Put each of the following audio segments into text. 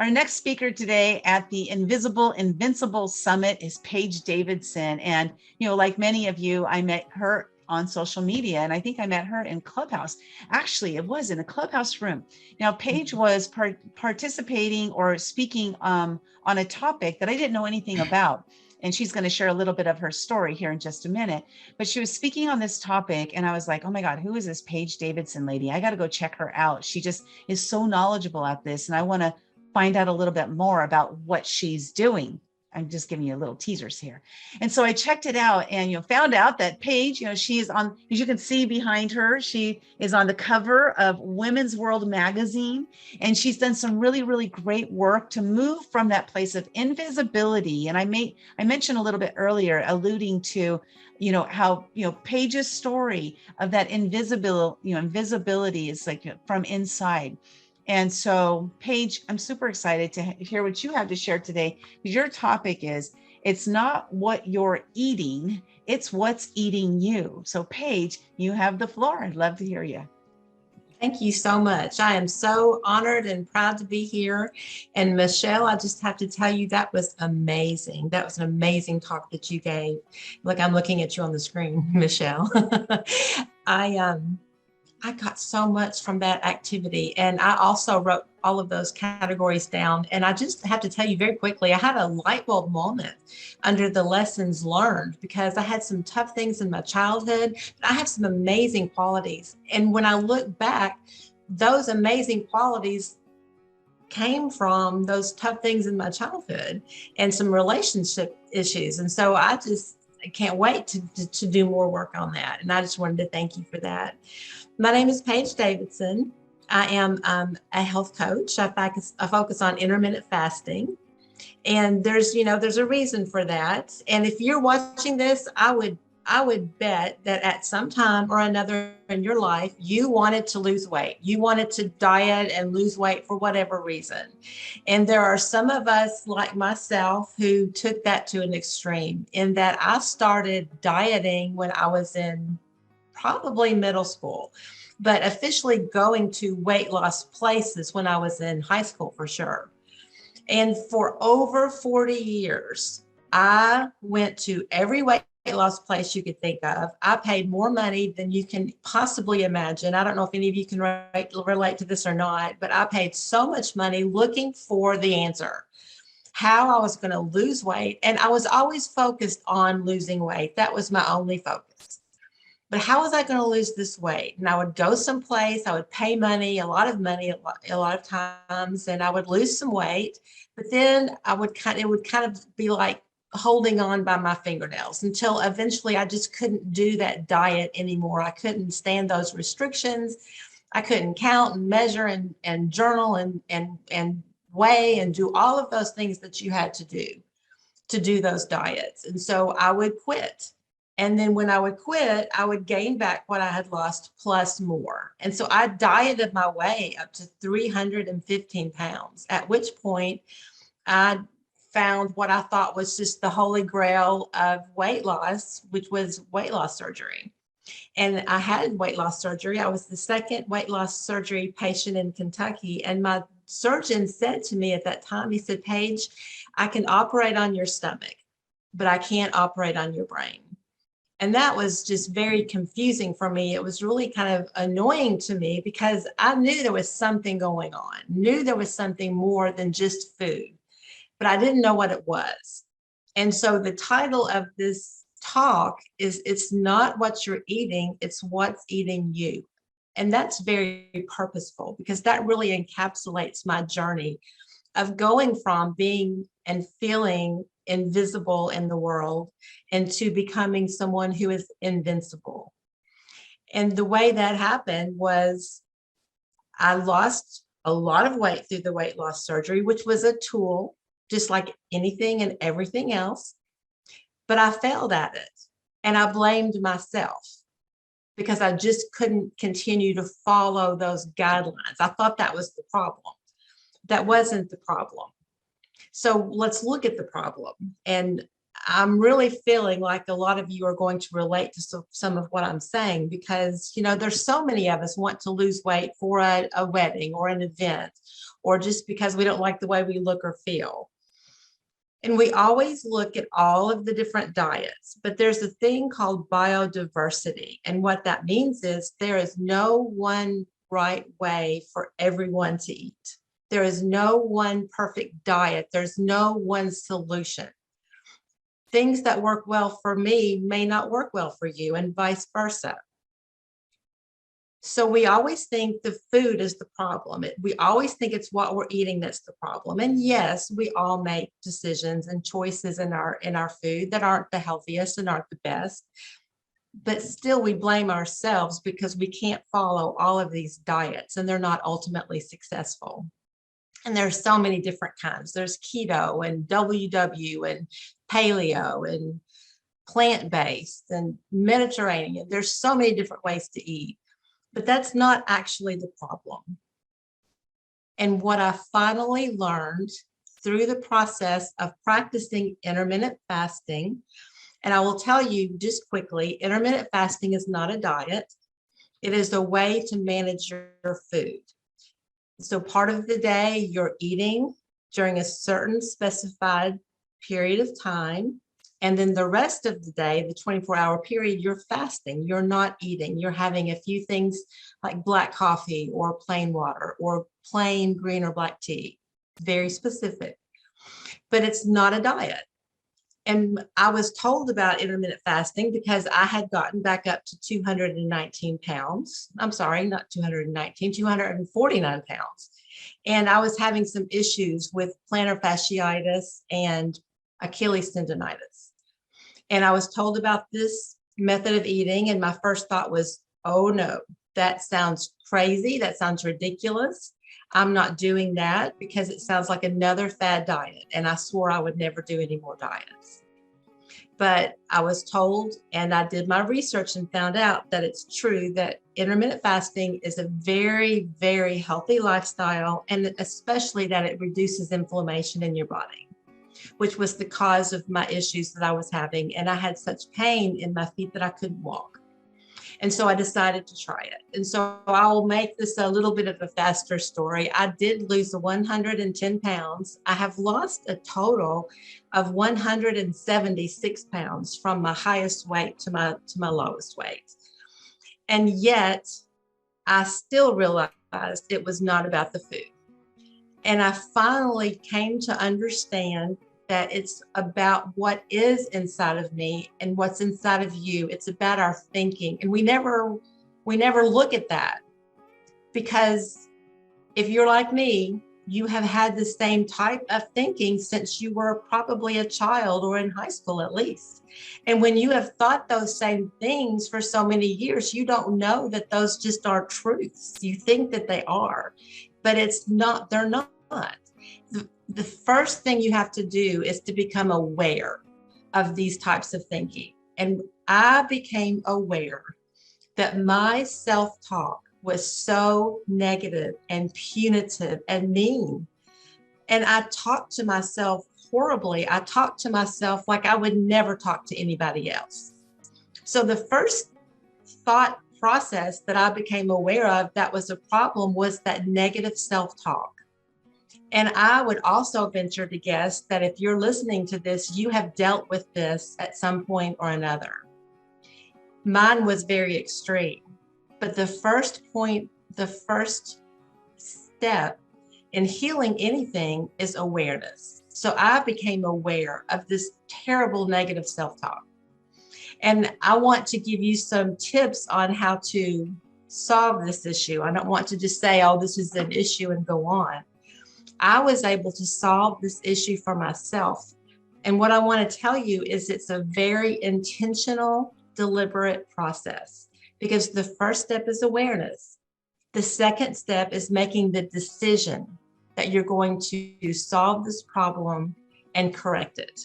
Our next speaker today at the Invincible Summit is Paige Davidson. And, like many of you, I met her on social media, and I think I met her in Clubhouse. Actually, it was in a Clubhouse room. Now, Paige was participating or speaking on a topic that I didn't know anything about. And she's going to share a little bit of her story here in just a minute. But she was speaking on this topic, and I was like, oh my God, who is this Paige Davidson lady? I got to go check her out. She just is so knowledgeable at this, and I want to find out a little bit more about what she's doing. I'm just giving you little teasers here. And so I checked it out and, found out that Paige, she is on, as you can see behind her, she is on the cover of Women's World magazine. And she's done some really, really great work to move from that place of invisibility. And I mentioned a little bit earlier, alluding to, how, Paige's story of that invisibility is like from inside. And so, Paige, I'm super excited to hear what you have to share today, because your topic is, it's not what you're eating, it's what's eating you. So, Paige, you have the floor. I'd love to hear you. Thank you so much. I am so honored and proud to be here. And Michelle, I just have to tell you, that was amazing. That was an amazing talk that you gave. Look, I'm looking at you on the screen, Michelle. I got so much from that activity. And I also wrote all of those categories down. And I just have to tell you very quickly, I had a light bulb moment under the lessons learned, because I had some tough things in my childhood, but I have some amazing qualities. And when I look back, those amazing qualities came from those tough things in my childhood and some relationship issues. And so I can't wait to do more work on that. And I just wanted to thank you for that. My name is Paige Davidson. I am a health coach. I focus on intermittent fasting. And there's a reason for that. And if you're watching this, I would bet that at some time or another in your life, you wanted to lose weight. You wanted to diet and lose weight for whatever reason. And there are some of us like myself who took that to an extreme, in that I started dieting when I was in probably middle school, but officially going to weight loss places when I was in high school for sure. And for over 40 years, I went to every weight loss place you could think of. I paid more money than you can possibly imagine. I don't know if any of you can relate to this or not, but I paid so much money looking for the answer, how I was going to lose weight. And I was always focused on losing weight. That was my only focus. But how was I going to lose this weight? And I would go someplace, I would pay money, a lot of times, and I would lose some weight. But then it would kind of be like holding on by my fingernails, until eventually I just couldn't do that diet anymore. I couldn't stand those restrictions. I couldn't count and measure and journal and weigh and do all of those things that you had to do those diets. And so I would quit. And then when I would quit, I would gain back what I had lost plus more. And so I dieted my way up to 315 pounds, at which point I found what I thought was just the holy grail of weight loss, which was weight loss surgery. And I had weight loss surgery. I was the second weight loss surgery patient in Kentucky. And my surgeon said to me at that time, he said, Paige, I can operate on your stomach, but I can't operate on your brain. And that was just very confusing for me. It was really kind of annoying to me, because I knew there was something going on, knew there was something more than just food, but I didn't know what it was. And so the title of this talk is, it's not what you're eating, it's what's eating you. And that's very purposeful, because that really encapsulates my journey of going from being and feeling invisible in the world into becoming someone who is invincible. And the way that happened was, I lost a lot of weight through the weight loss surgery, which was a tool, just like anything and everything else. But I failed at it, and I blamed myself, because I just couldn't continue to follow those guidelines. I thought that was the problem. That wasn't the problem. So let's look at the problem. And I'm really feeling like a lot of you are going to relate to some of what I'm saying, because, there's so many of us want to lose weight for a wedding or an event, or just because we don't like the way we look or feel. And we always look at all of the different diets, but there's a thing called biodiversity. And what that means is there is no one right way for everyone to eat. There is no one perfect diet. There's no one solution. Things that work well for me may not work well for you, and vice versa. So we always think the food is the problem. We always think it's what we're eating that's the problem. And yes, we all make decisions and choices in our food that aren't the healthiest and aren't the best. But still, we blame ourselves because we can't follow all of these diets and they're not ultimately successful. And there's so many different kinds. There's keto and WW and paleo and plant-based and Mediterranean. There's so many different ways to eat. But that's not actually the problem. And what I finally learned through the process of practicing intermittent fasting, and I will tell you just quickly, intermittent fasting is not a diet. It is a way to manage your food. So part of the day you're eating during a certain specified period of time. And then the rest of the day, the 24-hour period, you're fasting. You're not eating. You're having a few things like black coffee or plain water or plain green or black tea. Very specific. But it's not a diet. And I was told about intermittent fasting because I had gotten back up to 219 pounds. I'm sorry, not 219, 249 pounds. And I was having some issues with plantar fasciitis and Achilles tendonitis. And I was told about this method of eating. And my first thought was, oh no, that sounds crazy. That sounds ridiculous. I'm not doing that because it sounds like another fad diet. And I swore I would never do any more diets. But I was told, and I did my research and found out that it's true that intermittent fasting is a very, very healthy lifestyle, and especially that it reduces inflammation in your body, which was the cause of my issues that I was having. And I had such pain in my feet that I couldn't walk. And so I decided to try it. And so I'll make this a little bit of a faster story. I did lose 110 pounds. I have lost a total of 176 pounds from my highest weight to my lowest weight. And yet I still realized it was not about the food. And I finally came to understand that it's about what is inside of me and what's inside of you. It's about our thinking. And we never look at that, because if you're like me, you have had the same type of thinking since you were probably a child or in high school at least. And when you have thought those same things for so many years, you don't know that those just are truths. You think that they are, but it's not, they're not. The first thing you have to do is to become aware of these types of thinking. And I became aware that my self-talk was so negative and punitive and mean. And I talked to myself horribly. I talked to myself like I would never talk to anybody else. So the first thought process that I became aware of that was a problem was that negative self-talk. And I would also venture to guess that if you're listening to this, you have dealt with this at some point or another. Mine was very extreme, but the first step in healing anything is awareness. So I became aware of this terrible negative self-talk. And I want to give you some tips on how to solve this issue. I don't want to just say, oh, this is an issue and go on. I was able to solve this issue for myself. And what I want to tell you is it's a very intentional, deliberate process, because the first step is awareness. The second step is making the decision that you're going to solve this problem and correct it.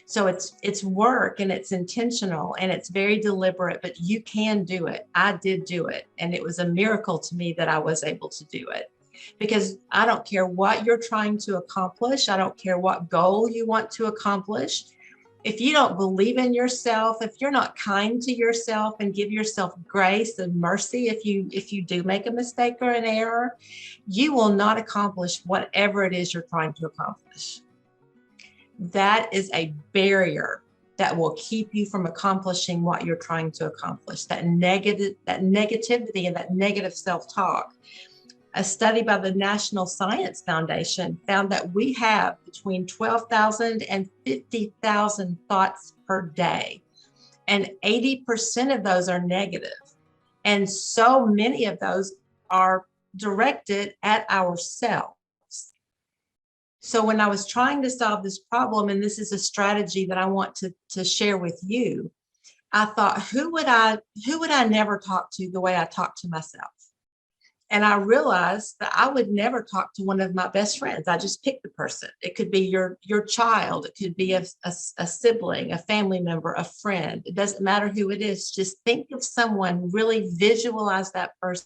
So it's work and it's intentional and it's very deliberate, but you can do it. I did do it. And it was a miracle to me that I was able to do it. Because I don't care what you're trying to accomplish. I don't care what goal you want to accomplish. If you don't believe in yourself, if you're not kind to yourself and give yourself grace and mercy, if you do make a mistake or an error, you will not accomplish whatever it is you're trying to accomplish. That is a barrier that will keep you from accomplishing what you're trying to accomplish. That negativity and that negative self-talk. A study by the National Science Foundation found that we have between 12,000 and 50,000 thoughts per day, and 80% of those are negative. And so many of those are directed at ourselves. So when I was trying to solve this problem, and this is a strategy that I want to share with you, I thought, who would I never talk to the way I talk to myself? And I realized that I would never talk to one of my best friends. I just picked the person. It could be your child. It could be a sibling, a family member, a friend. It doesn't matter who it is. Just think of someone, really visualize that person.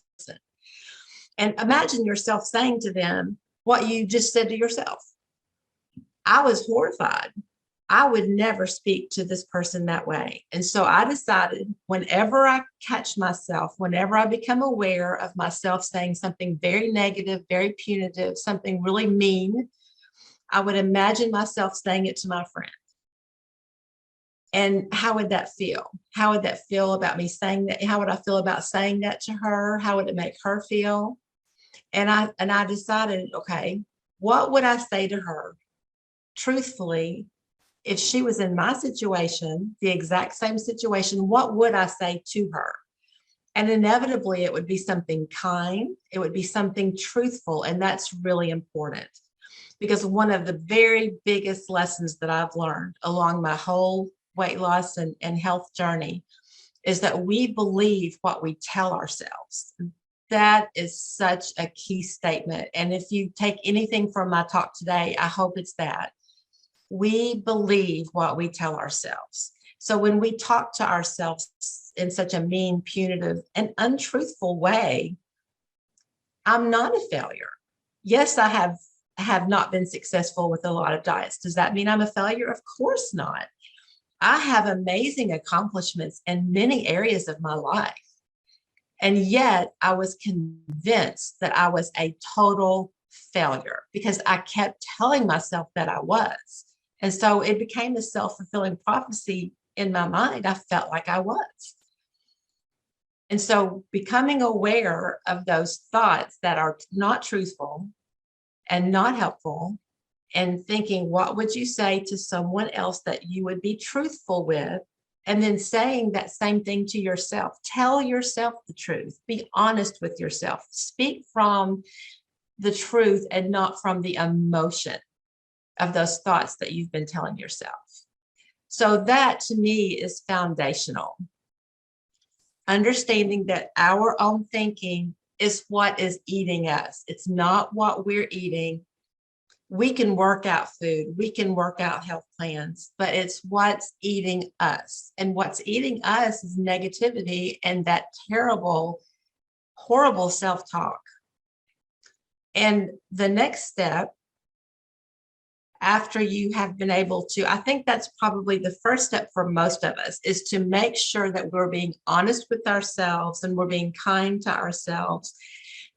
And imagine yourself saying to them what you just said to yourself. I was horrified. I would never speak to this person that way. And so I decided, whenever I catch myself, whenever I become aware of myself saying something very negative, very punitive, something really mean, I would imagine myself saying it to my friend. And how would that feel? How would that feel about me saying that? How would I feel about saying that to her? How would it make her feel? And I decided, okay, what would I say to her truthfully? If she was in my situation, the exact same situation, what would I say to her? And inevitably, it would be something kind. It would be something truthful. And that's really important, because one of the very biggest lessons that I've learned along my whole weight loss and health journey is that we believe what we tell ourselves. That is such a key statement. And if you take anything from my talk today, I hope it's that. We believe what we tell ourselves. So when we talk to ourselves in such a mean, punitive, and untruthful way, I'm not a failure. Yes, I have not been successful with a lot of diets. Does that mean I'm a failure? Of course not. I have amazing accomplishments in many areas of my life. And yet I was convinced that I was a total failure because I kept telling myself that I was. And so it became a self-fulfilling prophecy in my mind. I felt like I was. And so becoming aware of those thoughts that are not truthful and not helpful, and thinking, what would you say to someone else that you would be truthful with? And then saying that same thing to yourself. Tell yourself the truth. Be honest with yourself. Speak from the truth and not from the emotion of those thoughts that you've been telling yourself. So that to me is foundational. Understanding that our own thinking is what is eating us. It's not what we're eating. We can work out food, we can work out health plans, but it's what's eating us. And what's eating us is negativity and that terrible, horrible self-talk. And the next step, after you have been able to, I think that's probably the first step for most of us, is to make sure that we're being honest with ourselves and we're being kind to ourselves.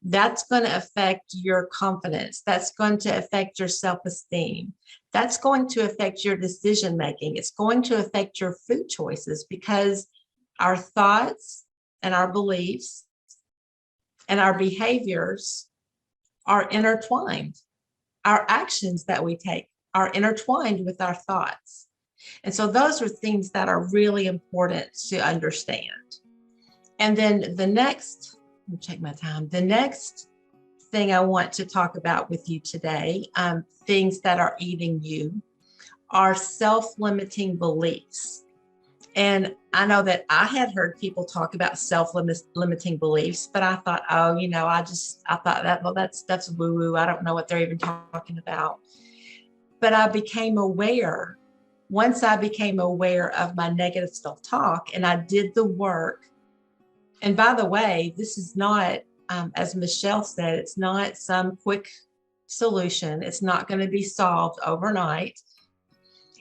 That's going to affect your confidence. That's going to affect your self-esteem. That's going to affect your decision making. It's going to affect your food choices, because our thoughts and our beliefs and our behaviors are intertwined. Our actions that we take are intertwined with our thoughts. And so those are things that are really important to understand. And then the next, let me check my time. The next thing I want to talk about with you today, things that are eating you, are self-limiting beliefs. And I know that I had heard people talk about self-limiting beliefs, but I thought, oh, I thought that, well, that's woo-woo. I don't know what they're even talking about. But I became aware, once I became aware of my negative self-talk and I did the work. And by the way, this is not, as Michelle said, it's not some quick solution. It's not going to be solved overnight.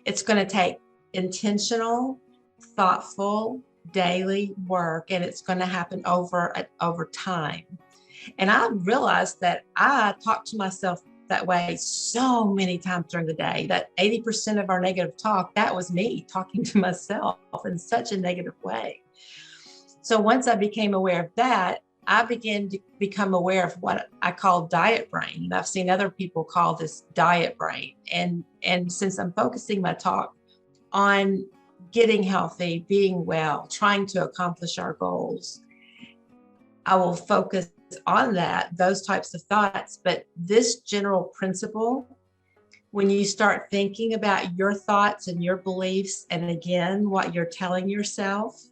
It's going to take intentional, thoughtful, daily work, and it's going to happen over time. And I realized that I talk to myself that way so many times during the day, that 80% of our negative talk, that was me talking to myself in such a negative way. So once I became aware of that, I began to become aware of what I call diet brain. And I've seen other people call this diet brain. And since I'm focusing my talk on getting healthy, being well, trying to accomplish our goals, I will focus on those types of thoughts. But this general principle, when you start thinking about your thoughts and your beliefs, and again, what you're telling yourself,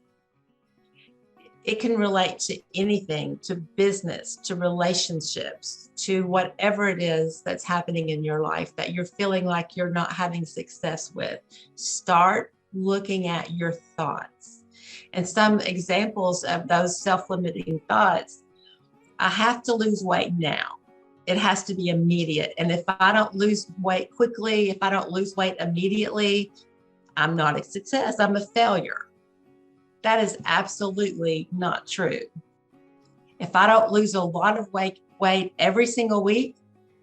it can relate to anything, to business, to relationships, to whatever it is that's happening in your life that you're feeling like you're not having success with. Start looking at your thoughts. And some examples of those self-limiting thoughts: I have to lose weight now. It has to be immediate. And if I don't lose weight quickly, if I don't lose weight immediately, I'm not a success. I'm a failure. That is absolutely not true. If I don't lose a lot of weight every single week,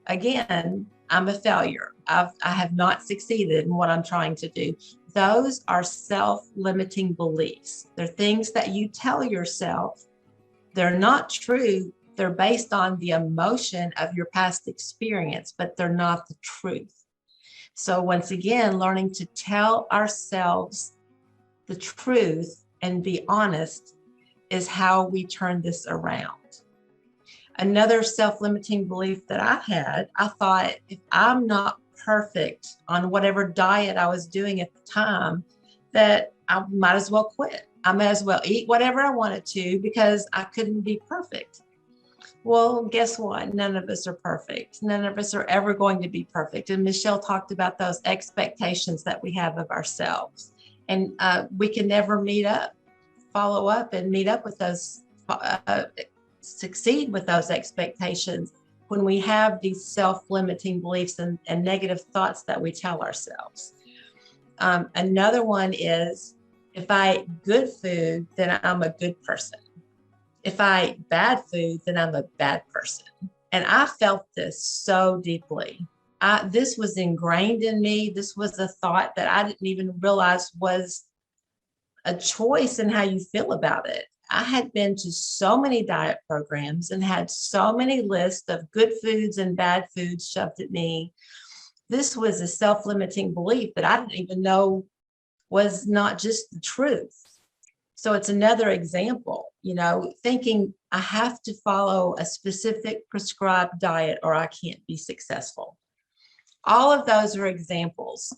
again, I'm a failure. I have not succeeded in what I'm trying to do. Those are self-limiting beliefs. They're things that you tell yourself. They're not true. They're based on the emotion of your past experience, but they're not the truth. So once again, learning to tell ourselves the truth and be honest is how we turn this around. Another self-limiting belief that I had, I thought, if I'm not perfect on whatever diet I was doing at the time, that I might as well quit. I might as well eat whatever I wanted to because I couldn't be perfect. Well, guess what? None of us are perfect. None of us are ever going to be perfect. And Michelle talked about those expectations that we have of ourselves. And we can never follow up and meet up with those, succeed with those expectations when we have these self-limiting beliefs and negative thoughts that we tell ourselves. Another one is, if I eat good food, then I'm a good person. If I eat bad food, then I'm a bad person. And I felt this so deeply. This was ingrained in me. This was a thought that I didn't even realize was a choice in how you feel about it. I had been to so many diet programs and had so many lists of good foods and bad foods shoved at me. This was a self-limiting belief that I didn't even know was not just the truth. So it's another example, thinking I have to follow a specific prescribed diet or I can't be successful. All of those are examples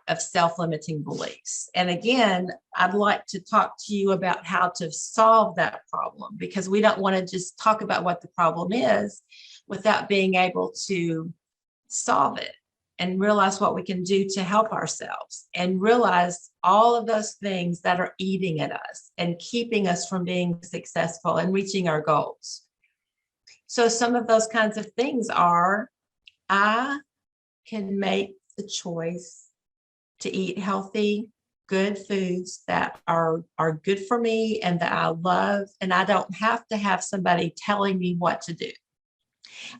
of self-limiting beliefs. And again, I'd like to talk to you about how to solve that problem, because we don't want to just talk about what the problem is without being able to solve it and realize what we can do to help ourselves, and realize all of those things that are eating at us and keeping us from being successful and reaching our goals. So some of those kinds of things are, I can make the choice to eat healthy, good foods that are good for me and that I love. And I don't have to have somebody telling me what to do.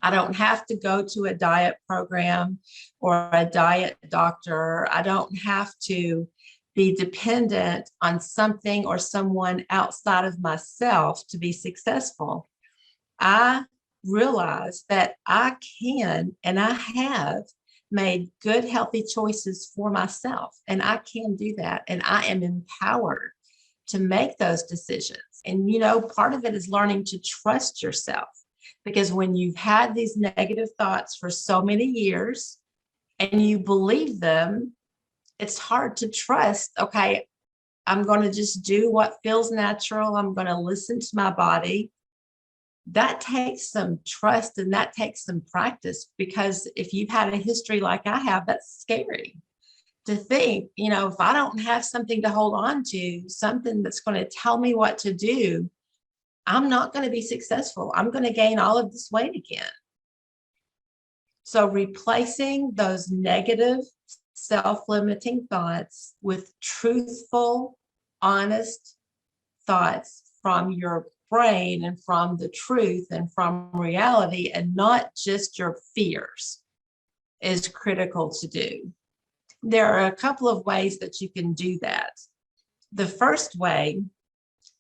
I don't have to go to a diet program or a diet doctor. I don't have to be dependent on something or someone outside of myself to be successful. I realize that I can and I have made good, healthy choices for myself, and I can do that. And I am empowered to make those decisions. And, part of it is learning to trust yourself, because when you've had these negative thoughts for so many years and you believe them, it's hard to trust, okay, I'm going to just do what feels natural. I'm going to listen to my body. That takes some trust and that takes some practice, because if you've had a history like I have, that's scary to think, if I don't have something to hold on to, something that's going to tell me what to do, I'm not going to be successful. I'm going to gain all of this weight again. So replacing those negative self-limiting thoughts with truthful, honest thoughts from your brain and from the truth and from reality, and not just your fears, is critical to do. There are a couple of ways that you can do that. The first way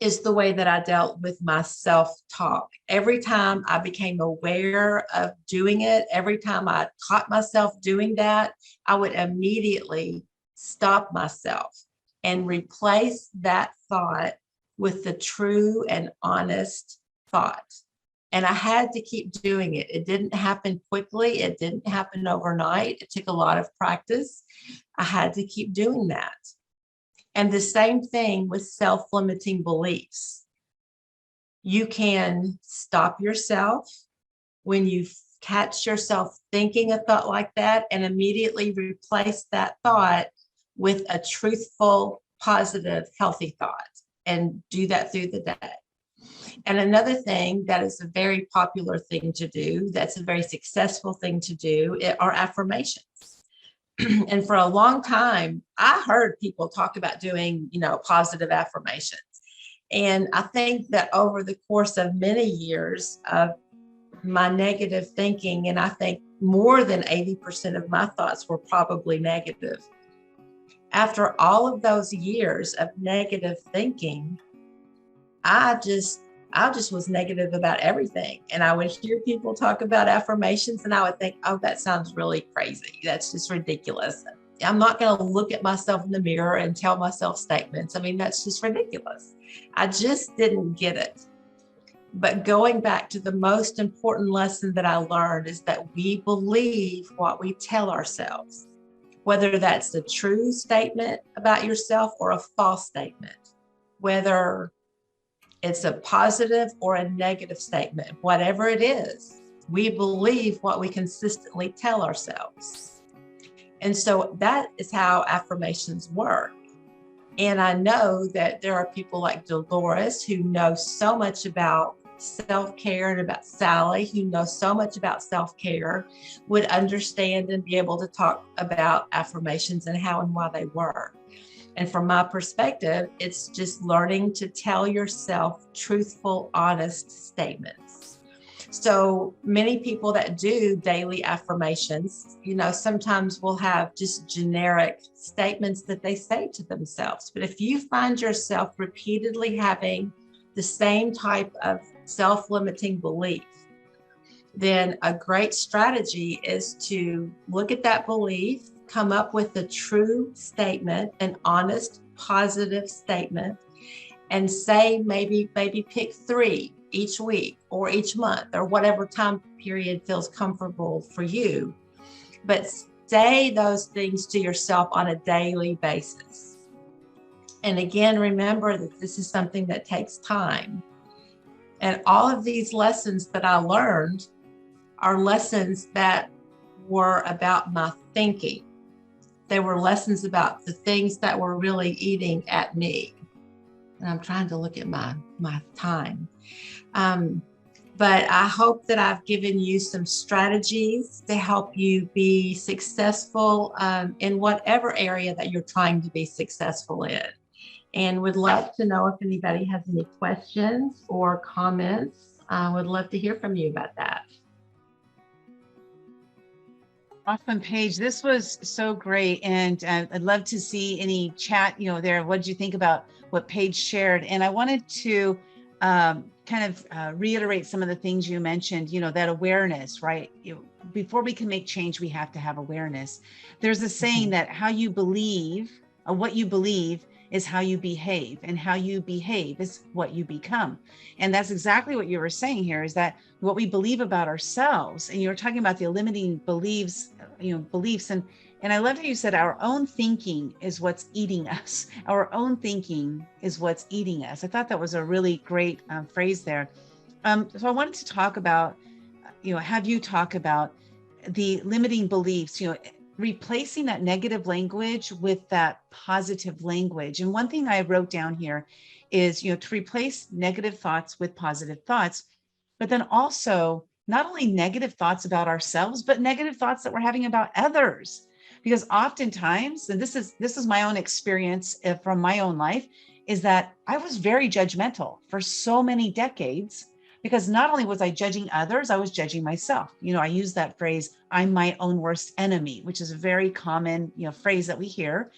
is the way that I dealt with my self-talk. Every time I became aware of doing it, every time I caught myself doing that, I would immediately stop myself and replace that thought with the true and honest thought. And I had to keep doing it. It didn't happen quickly. It didn't happen overnight. It took a lot of practice. I had to keep doing that. And the same thing with self-limiting beliefs. You can stop yourself when you catch yourself thinking a thought like that and immediately replace that thought with a truthful, positive, healthy thought, and do that through the day. And another thing that is a very popular thing to do, that's a very successful thing to do, are affirmations. And for a long time, I heard people talk about doing, positive affirmations. And I think that over the course of many years of my negative thinking, and I think more than 80% of my thoughts were probably negative. After all of those years of negative thinking, I just was negative about everything. And I would hear people talk about affirmations and I would think, oh, that sounds really crazy. That's just ridiculous. I'm not going to look at myself in the mirror and tell myself statements. I mean, that's just ridiculous. I just didn't get it. But going back to the most important lesson that I learned is that we believe what we tell ourselves, whether that's a true statement about yourself or a false statement, whether it's a positive or a negative statement, whatever it is, we believe what we consistently tell ourselves. And so that is how affirmations work. And I know that there are people like Dolores who know so much about self-care, and about Sally who knows so much about self-care, would understand and be able to talk about affirmations and how and why they work. And from my perspective, it's just learning to tell yourself truthful, honest statements. So many people that do daily affirmations, sometimes will have just generic statements that they say to themselves. But if you find yourself repeatedly having the same type of self-limiting belief, then a great strategy is to look at that belief, come up with a true statement, an honest, positive statement, and say maybe pick 3 each week or each month or whatever time period feels comfortable for you. But say those things to yourself on a daily basis. And again, remember that this is something that takes time. And all of these lessons that I learned are lessons that were about my thinking. They were lessons about the things that were really eating at me. And I'm trying to look at my time. But I hope that I've given you some strategies to help you be successful in whatever area that you're trying to be successful in. And would love to know if anybody has any questions or comments. I would love to hear from you about that. Awesome, Paige. This was so great. And I'd love to see any chat, there. What did you think about what Paige shared? And I wanted to reiterate some of the things you mentioned, that awareness, right? Before we can make change, we have to have awareness. There's a saying that how you believe, what you believe is how you behave, and how you behave is what you become. And that's exactly what you were saying here, is that what we believe about ourselves, and you were talking about the limiting beliefs, and I love how you said our own thinking is what's eating us. Our own thinking is what's eating us. I thought that was a really great phrase there. So I wanted to talk about, have you talk about the limiting beliefs, replacing that negative language with that positive language. And one thing I wrote down here is, to replace negative thoughts with positive thoughts, but then also not only negative thoughts about ourselves, but negative thoughts that we're having about others. Because oftentimes, and this is my own experience from my own life, is that I was very judgmental for so many decades, because not only was I judging others, I was judging myself. I use that phrase, I'm my own worst enemy, which is a very common, phrase that we hear.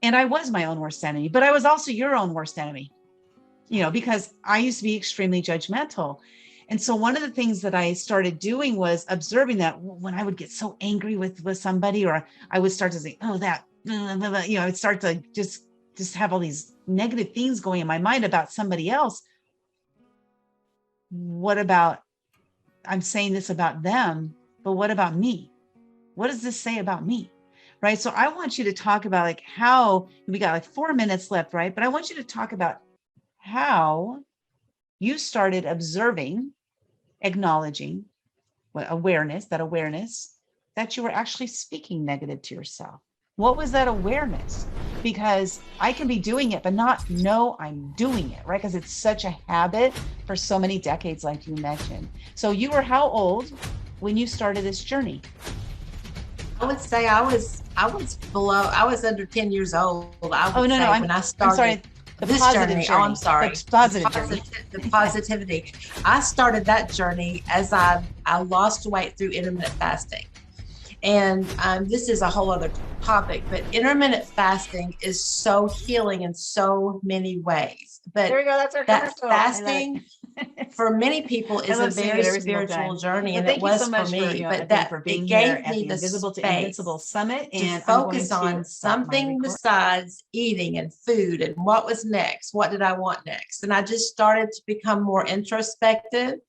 And I was my own worst enemy, but I was also your own worst enemy, because I used to be extremely judgmental. And so one of the things that I started doing was observing that when I would get so angry with somebody, or I would start to say, oh, that, I'd start to just have all these negative things going in my mind about somebody else. What about, I'm saying this about them, but what about me? What does this say about me? Right. So I want you to talk about like how, we got like 4 minutes left, right? But I want you to talk about how you started observing, acknowledging awareness that you were actually speaking negative to yourself. What was that awareness? Because I can be doing it, but not know I'm doing it, right? Because it's such a habit for so many decades, like you mentioned. So you were how old when you started this journey? I would say I was under 10 years old. I would say when I started. I'm sorry. This journey. Oh, I'm sorry. The positivity. I started that journey as I lost weight through intermittent fasting. And this is a whole other topic, but intermittent fasting is so healing in so many ways. But there we go. That's our that fasting for many people is a very spiritual journey, and it was for me. But that it gave me the Invisible to Invincible Summit, and to focus on something besides eating and food and what was next. What did I want next? And I just started to become more introspective,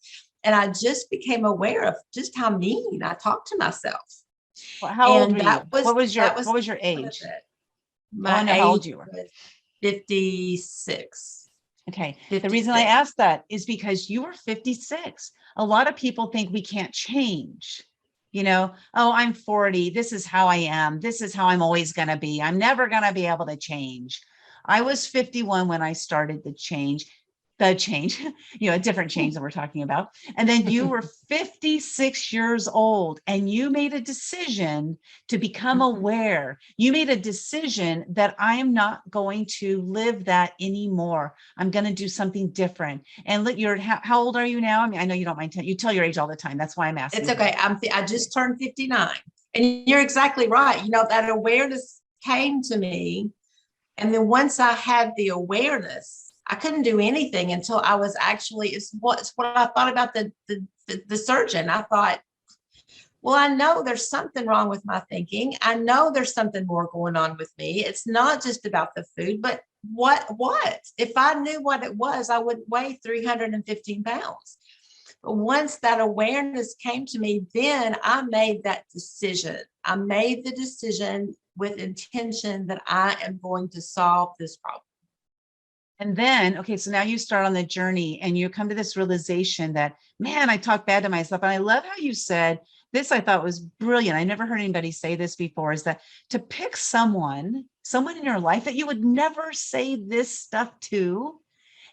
and I just became aware of just how mean I talked to myself. Well, how old were you? What was your age? My age, how old you were? 56. Okay. 56. The reason I asked that is because you were 56. A lot of people think we can't change. Oh, I'm 40. This is how I am. This is how I'm always going to be. I'm never going to be able to change. I was 51 when I started the change, a different change that we're talking about. And then you were 56 years old and you made a decision to become aware. You made a decision that I am not going to live that anymore. I'm going to do something different. And how old are you now? I mean, I know you don't mind. You tell your age all the time. That's why I'm asking. It's okay. I just turned 59 and you're exactly right. that awareness came to me. And then once I had the awareness, I couldn't do anything until I was actually, it's what I thought about the surgeon. I thought, well, I know there's something wrong with my thinking. I know there's something more going on with me. It's not just about the food, but what? If I knew what it was, I would weigh 315 pounds. But once that awareness came to me, then I made that decision. I made the decision with intention that I am going to solve this problem. And then, okay, so now you start on the journey and you come to this realization that, man, I talk bad to myself. And I love how you said this. I thought was brilliant. I never heard anybody say this before, is that to pick someone in your life that you would never say this stuff to,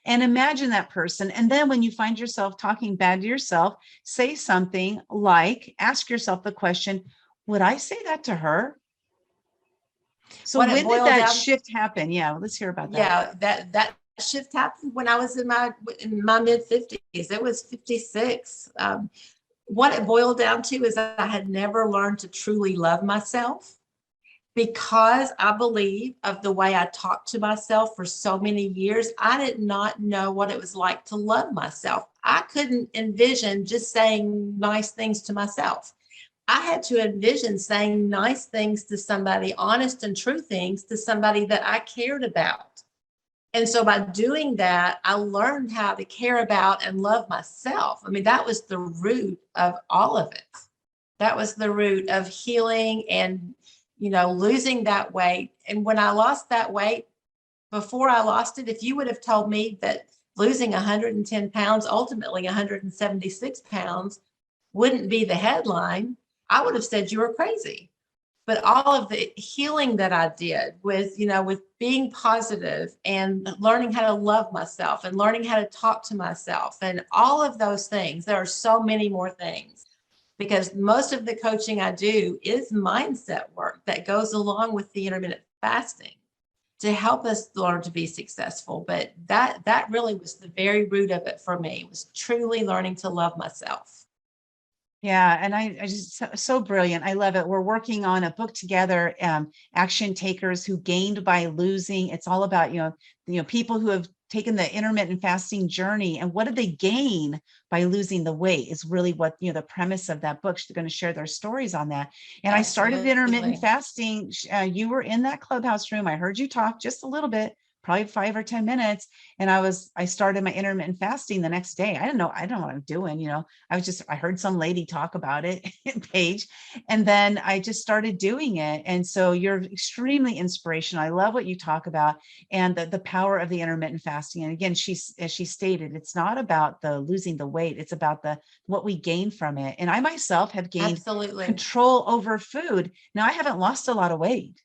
and imagine that person. And then when you find yourself talking bad to yourself, say something like, ask yourself the question, would I say that to her? So when did that shift happen? Yeah, let's hear about that. Yeah, that shift happened when I was in my mid 50s. It was 56. What it boiled down to is I had never learned to truly love myself, because I believe of the way I talked to myself for so many years. I did not know what it was like to love myself. I couldn't envision just saying nice things to myself. I had to envision saying nice things to somebody, honest and true things to somebody that I cared about. And so by doing that, I learned how to care about and love myself. I mean, that was the root of all of it. That was the root of healing and, losing that weight. And when I lost that weight, before I lost it, if you would have told me that losing 110 pounds, ultimately 176 pounds, wouldn't be the headline, I would have said you were crazy. But all of the healing that I did with being positive and learning how to love myself and learning how to talk to myself and all of those things, there are so many more things. because most of the coaching I do is mindset work that goes along with the intermittent fasting to help us learn to be successful. But that really was the very root of it for me, was truly learning to love myself. Yeah, and I just so brilliant. I love it. We're working on a book together, Action Takers Who Gained by Losing. It's all about, people who have taken the intermittent fasting journey and what did they gain by losing the weight is really what, the premise of that book. They're going to share their stories on that. And I started intermittent Absolutely. fasting. You were in that clubhouse room. I heard you talk just a little bit, probably 5 or 10 minutes. And I started my intermittent fasting the next day. I don't know what I'm doing. I heard some lady talk about it, Paige, and then I just started doing it. And so you're extremely inspirational. I love what you talk about and the power of the intermittent fasting. And again, as she stated, it's not about the losing the weight. It's about what we gain from it. And I myself have gained Absolutely. control over food. Now I haven't lost a lot of weight,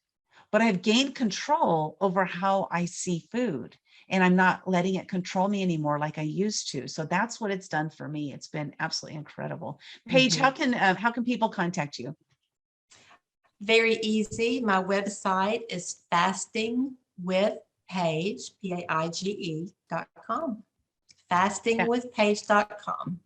but I've gained control over how I see food. And I'm not letting it control me anymore like I used to. So that's what it's done for me. It's been absolutely incredible. Paige, Mm-hmm. how can people contact you? Very easy. My website is fastingwithpaige, Paige.com. Fastingwithpaige.com.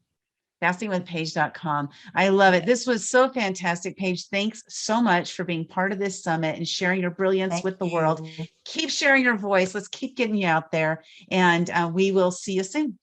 Fastingwithpaige.com. I love it. Yes. This was so fantastic, Paige. Thanks so much for being part of this summit and sharing your brilliance Thank with the world. you. Keep sharing your voice. Let's keep getting you out there. And we will see you soon.